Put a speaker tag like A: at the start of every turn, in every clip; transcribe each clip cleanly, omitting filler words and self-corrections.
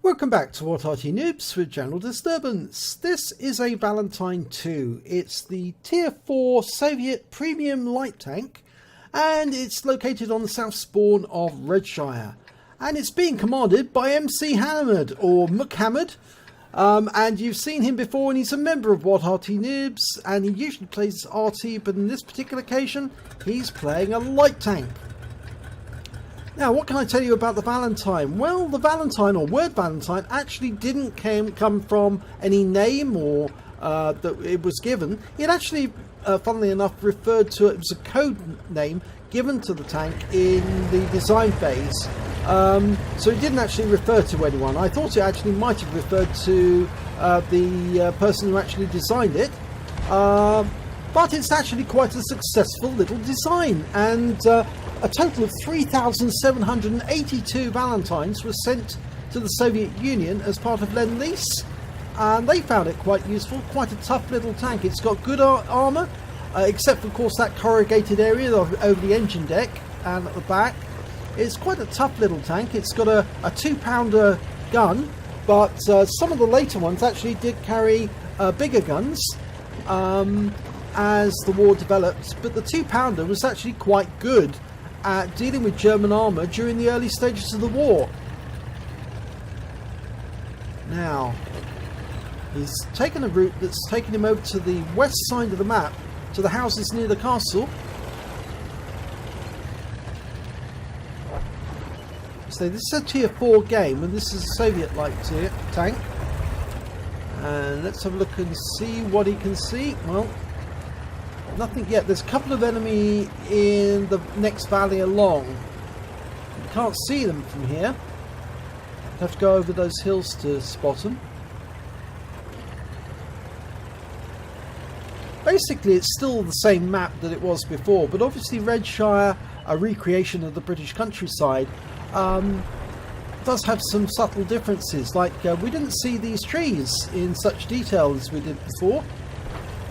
A: Welcome back to What Arty Noobs with General Disturbance. This is a Valentine II. It's the Tier 4 Soviet Premium Light Tank, and it's located on the south spawn of Redshire. And it's being commanded by MCHammereD, or MCHammereD. And you've seen him before, and he's a member of What Arty Noobs, and he usually plays Arty, but in this particular occasion, he's playing a light tank. Now, what can I tell you about the Valentine? Well, the Valentine, or word Valentine, actually didn't come from any name or that it was given. It actually, funnily enough, referred to it as a code name given to the tank in the design phase. So it didn't actually refer to anyone. I thought it actually might have referred to the person who actually designed it. But it's actually quite a successful little design, and a total of 3,782 Valentines were sent to the Soviet Union as part of Lend-Lease, and they found it quite useful. Quite a tough little tank. It's got good armour, except for, of course, that corrugated area over the engine deck and at the back. It's quite a tough little tank. It's got a 2-pounder gun, but some of the later ones actually did carry bigger guns as the war developed, but the 2-pounder was actually quite good at dealing with German armour during the early stages of the war. Now, he's taken a route that's taken him over to the west side of the map, to the houses near the castle. So this is a Tier 4 game, and this is a Soviet light tank. And let's have a look and see what he can see. Well, nothing yet. There's a couple of enemy in the next valley along. You can't see them from here. You have to go over those hills to spot them. Basically, it's still the same map that it was before, but obviously Redshire, a recreation of the British countryside, does have some subtle differences. Like we didn't see these trees in such detail as we did before.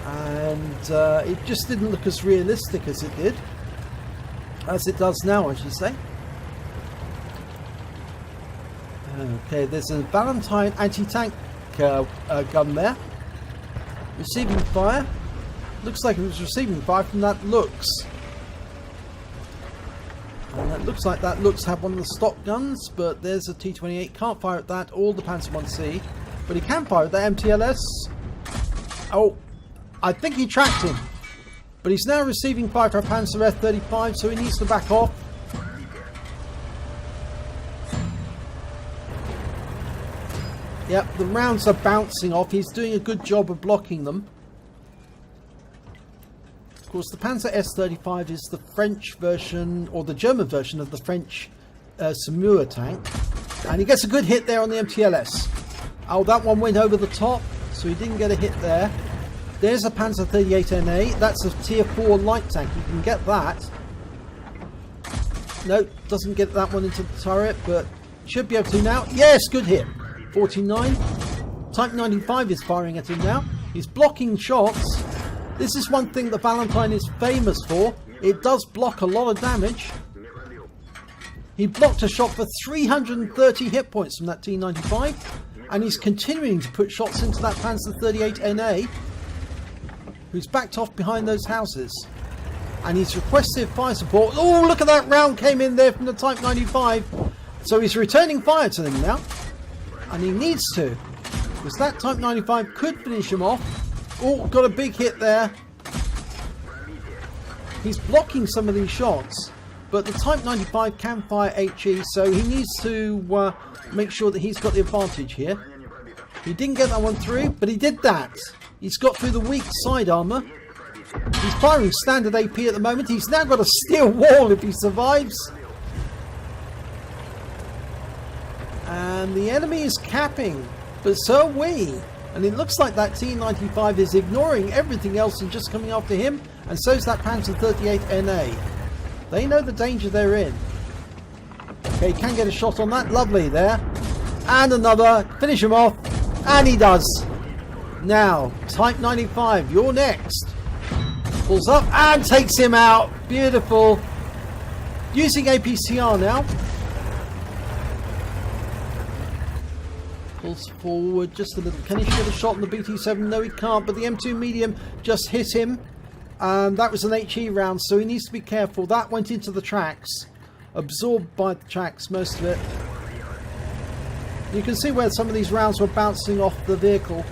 A: And it just didn't look as realistic as it did, as it does now, I should say. Okay, there's a Valentine anti-tank gun there, receiving fire. Looks like it was receiving fire from that looks, and that looks like that looks have one of the stock guns. But there's a T-28. Can't fire at that or the Panzer 1C, but he can fire at the MTLS. Oh, I think he tracked him, but he's now receiving fire from Panzer F-35, so he needs to back off. Yep, the rounds are bouncing off. He's doing a good job of blocking them. Of course, the Panzer S-35 is the French version, or the German version of the French Samura tank, and he gets a good hit there on the MTLS. Oh, that one went over the top, so he didn't get a hit there. There's a Panzer 38NA. That's a Tier 4 light tank. You can get that. No, doesn't get that one into the turret, but should be able to now. Yes, good hit. 49. Type 95 is firing at him now. He's blocking shots. This is one thing that Valentine is famous for. It does block a lot of damage. He blocked a shot for 330 hit points from that T-95. And he's continuing to put shots into that Panzer 38NA. Who's backed off behind those houses, and he's requested fire support. Oh, look at that round came in there from the Type 95, so he's returning fire to them now, and he needs to, because that Type 95 could finish him off. Oh, got a big hit there. He's blocking some of these shots, but the Type 95 can fire HE, so he needs to make sure that he's got the advantage here. He didn't get that one through, but he did that. He's got through the weak side armour. He's firing standard AP at the moment. He's now got a steel wall if he survives. And the enemy is capping, but so are we. And it looks like that T-95 is ignoring everything else and just coming after him. And so is that Panzer 38NA. They know the danger they're in. Okay, can get a shot on that. Lovely there. And another. Finish him off. And he does. Now, Type 95, you're next. Pulls up and takes him out. Beautiful. Using APCR now. pulls forward just a little. Can he get a shot on the BT7? No, he can't, but the M2 medium just hit him. That was an HE round, so he needs to be careful. That went into the tracks, absorbed by the tracks, most of it. You can see where some of these rounds were bouncing off the vehicle.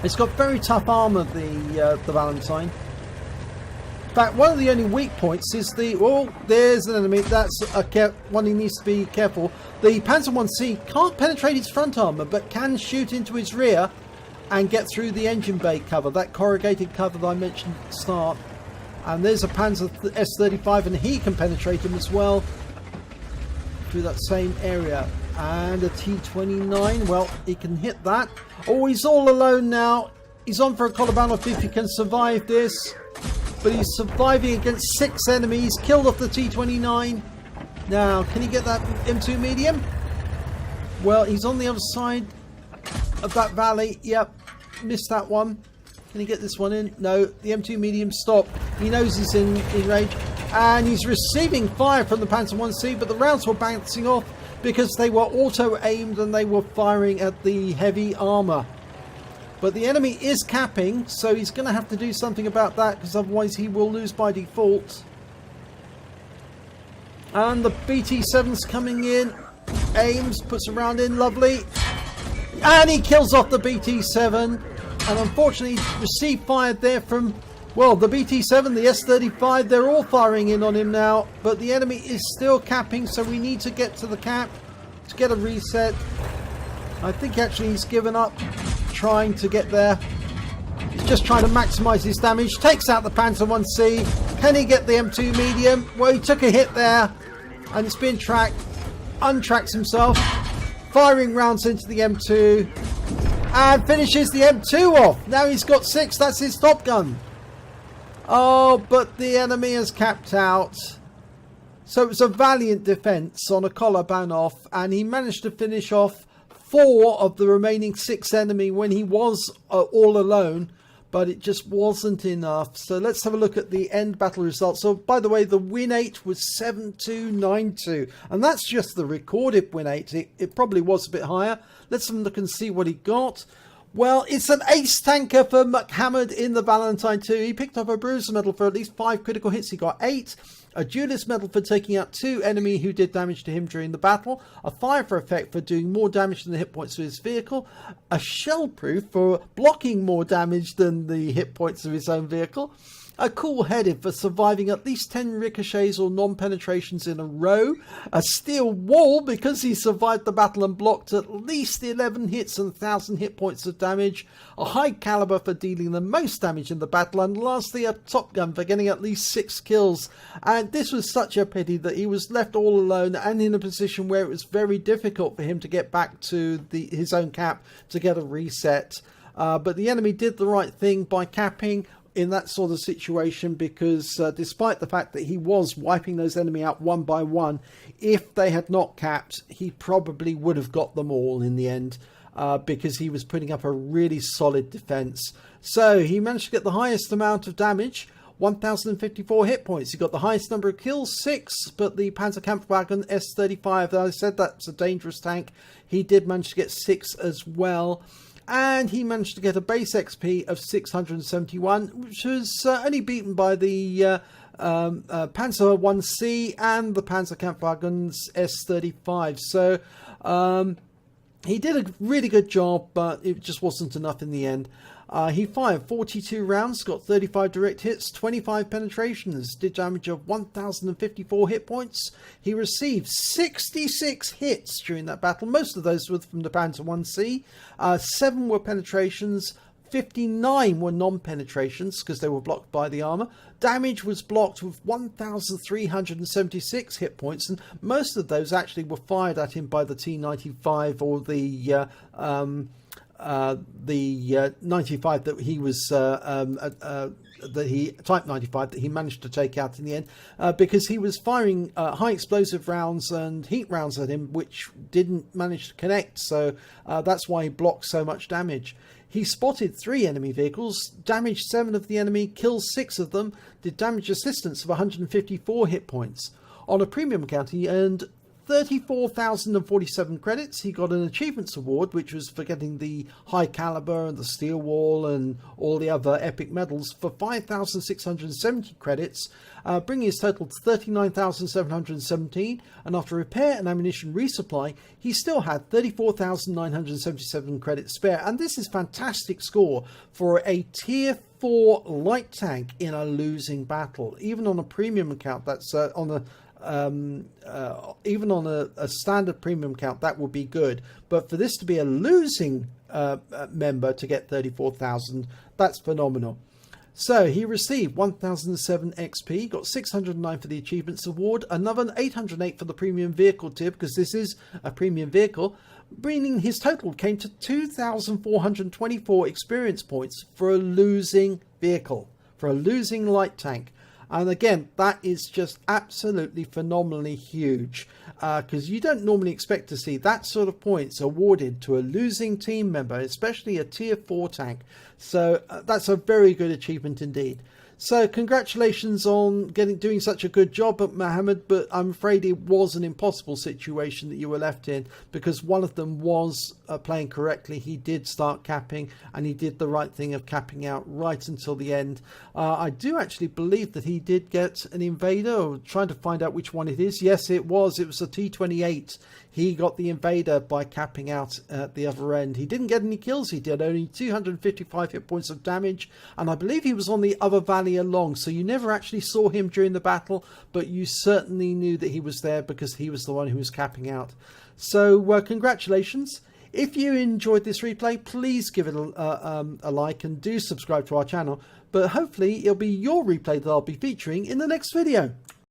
A: It's got very tough armour, the Valentine. In fact, one of the only weak points is the... Oh, there's an enemy. That's one he needs to be careful. The Panzer 1C can't penetrate his front armour, but can shoot into his rear and get through the engine bay cover, that corrugated cover that I mentioned at the start. And there's a Panzer S35, and he can penetrate him as well through that same area. And a T29, well, he can hit that. Oh, he's all alone now. He's on for a collar battle if he can survive this. But he's surviving against 6 enemies. Killed off the T29. Now, can he get that M2 medium? Well, he's on the other side of that valley. Yep, missed that one. Can he get this one in? No, the M2 medium stopped. He knows he's in range. And he's receiving fire from the Panzer 1C, but the rounds were bouncing off because they were auto-aimed and they were firing at the heavy armour. But the enemy is capping, so he's going to have to do something about that, because otherwise he will lose by default. And the BT7's coming in. Aims, puts a round in, lovely. And he kills off the BT7. And unfortunately received fire there from, well, the BT7, the S35, they're all firing in on him now. But the enemy is still capping, so we need to get to the cap to get a reset. I think actually he's given up trying to get there. He's just trying to maximise his damage. Takes out the Panzer 1C. Can he get the M2 medium? Well, he took a hit there. And it's been tracked. Untracks himself. Firing rounds into the M2. And finishes the M2 off. Now he's got 6. That's his Top Gun. Oh, but the enemy has capped out. So it was a valiant defence on a collar ban off. And he managed to finish off 4 of the remaining 6 enemy when he was all alone, but it just wasn't enough. So let's have a look at the end battle results. So by the way, the win 8 was 7292, and that's just the recorded win 8. It probably was a bit higher. Let's have a look and see what he got. Well, it's an ace tanker for MCHammereD in the Valentine II. He picked up a bruiser medal for at least 5 critical hits. He got 8. A duelist medal for taking out 2 enemy who did damage to him during the battle. A fire for effect for doing more damage than the hit points of his vehicle. A shell proof for blocking more damage than the hit points of his own vehicle. A cool headed for surviving at least 10 ricochets or non-penetrations in a row. A steel wall because he survived the battle and blocked at least 11 hits and 1,000 hit points of damage. A high caliber for dealing the most damage in the battle. And lastly, a Top Gun for getting at least 6 kills. And this was such a pity that he was left all alone and in a position where it was very difficult for him to get back to his own cap to get a reset. But the enemy did the right thing by capping in that sort of situation, because despite the fact that he was wiping those enemy out one by one, if they had not capped, he probably would have got them all in the end, because he was putting up a really solid defense. So he managed to get the highest amount of damage, 1,054 hit points. He got the highest number of kills, 6, but the Panzerkampfwagen S35, I said that's a dangerous tank, he did manage to get 6 as well. And he managed to get a base XP of 671, which was only beaten by the Panzer 1C and the Panzerkampfwagen's S35. So he did a really good job, but it just wasn't enough in the end. He fired 42 rounds, got 35 direct hits, 25 penetrations, did damage of 1,054 hit points. He received 66 hits during that battle. Most of those were from the Panzer 1C. 7 were penetrations, 59 were non-penetrations because they were blocked by the armour. Damage was blocked with 1,376 hit points, and most of those actually were fired at him by the T95 or the 95 that he was Type 95 that he managed to take out in the end, because he was firing high explosive rounds and heat rounds at him, which didn't manage to connect. So that's why he blocked so much damage. He spotted 3 enemy vehicles, damaged 7 of the enemy, killed 6 of them, did damage assistance of 154 hit points. On a premium account, he earned 34,047 credits. He got an Achievements Award, which was for getting the High Caliber and the Steel Wall and all the other epic medals, for 5,670 credits, bringing his total to 39,717. And after repair and ammunition resupply, he still had 34,977 credits spare. And this is fantastic score for a tier 4 light tank in a losing battle. Even on a premium account, that's even on a standard premium count, that would be good. But for this to be a losing member to get 34,000, that's phenomenal. So he received 1007 XP, got 609 for the Achievements Award, another 808 for the premium vehicle tier, because this is a premium vehicle, bringing his total came to 2,424 experience points for a losing vehicle, for a losing light tank. And again, that is just absolutely phenomenally huge, because you don't normally expect to see that sort of points awarded to a losing team member, especially a tier 4 tank. So that's a very good achievement indeed. So congratulations on doing such a good job at Mohammed, but I'm afraid it was an impossible situation that you were left in, because one of them was playing correctly. He did start capping, and he did the right thing of capping out right until the end. I do actually believe that he did get an invader, or trying to find out which one it is. Yes, it was a T28. He got the invader by capping out at the other end. He didn't get any kills. He did only 255 hit points of damage, and I believe he was on the other valley along, so you never actually saw him during the battle, but you certainly knew that he was there because he was the one who was capping out. So congratulations. If you enjoyed this replay, please give it a like and do subscribe to our channel, but hopefully it'll be your replay that I'll be featuring in the next video.